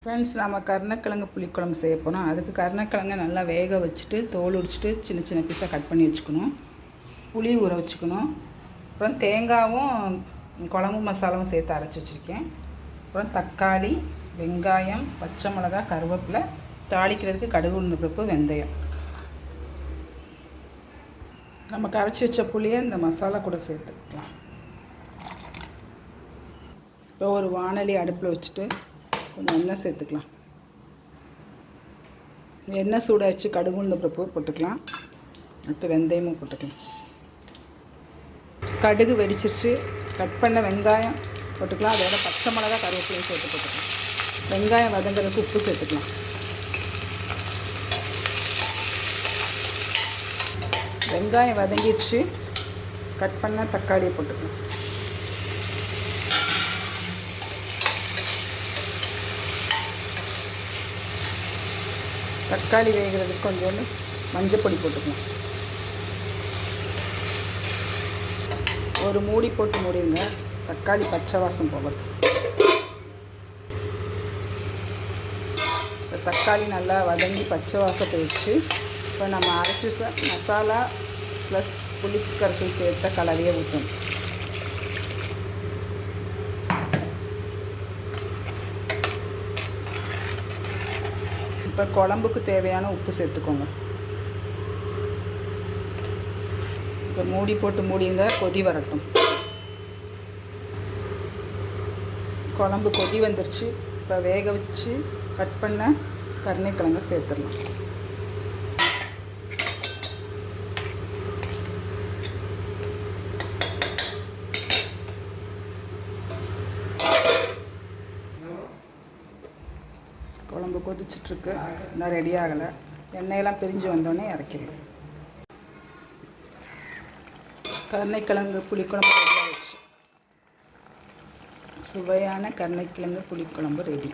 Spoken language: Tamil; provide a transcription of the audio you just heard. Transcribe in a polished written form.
ஃப்ரெண்ட்ஸ், நம்ம கருணக்கிழங்கு புளிக்குழம்பு செய்ய போகிறோம். அதுக்கு கருணக்கிழங்கை நல்லா வேக வச்சுட்டு தோல் உரிச்சிட்டு சின்ன சின்ன பீஸாக கட் பண்ணி வச்சுக்கணும். புளி ஊற வச்சுக்கணும். அப்புறம் தேங்காயும் குழம்பு மசாலாவும் சேர்த்து அரைச்சி வச்சுருக்கேன். அப்புறம் தக்காளி, வெங்காயம், பச்சை மிளகாய், கருவேப்பிலை, தாளிக்கிறதுக்கு கடுகு, உளுந்து பருப்பு, வெந்தயம். நம்ம கரைச்சி வச்ச புளியை இந்த மசாலா கூட சேர்த்துக்கலாம். இப்போ ஒரு வாணலி அடுப்பில் வச்சுட்டு கொஞ்சம் எண்ணெய் சேர்த்துக்கலாம். எண்ணெய் சூடாச்சு கடுகு, உளுந்து பருப்பு போட்டுக்கலாம். அடுத்து வெந்தயமும் போட்டுக்கலாம். கடுகு வெடிச்சிருச்சு. கட் பண்ண வெங்காயம் போட்டுக்கலாம். அதோட பச்சை மிளகாய், கருவேப்பிலையும் சேர்த்து போட்டுக்கலாம். வெங்காயம் வதங்கிறதுக்கு உப்பு சேர்த்துக்கலாம். வெங்காயம் வதங்கிடுச்சு. கட் பண்ண தக்காளியை போட்டுக்கலாம். தக்காளி வேகிறதுக்கு கொஞ்சோண்டு மஞ்சள் பொடி போட்டுக்கலாம். ஒரு மூடி போட்டு மூடிடுங்க, தக்காளி பச்சை வாசம் போகிறது. இப்போ தக்காளி நல்லா வதங்கி பச்சை வாசத்தை வச்சு இப்போ நம்ம அரைச்சி மசாலா ப்ளஸ் புளிக்கரைசல் சேர்த்த கலவையை ஊற்றணும். இப்போ குழம்புக்கு தேவையான உப்பு சேர்த்துக்கோங்க. இப்போ மூடி போட்டு மூடிங்க, கொதி வரட்டும். குழம்பு கொதி வந்துருச்சு. இப்போ வேக வச்சு கட் பண்ண கருணைக்கிழங்கை சேர்த்துடலாம். குழம்பு கொதிச்சிட்ருக்கு, இன்னும் ரெடி ஆகலை. எண்ணெயெல்லாம் பிரிஞ்சு வந்தோடனே இறக்கிடலாம். கருணைக்கிழங்கு புளிக்குழம்பு ரெடி ஆகிடுச்சு. சுவையான கருணைக்கிழங்கு புளிக்குழம்பு ரெடி.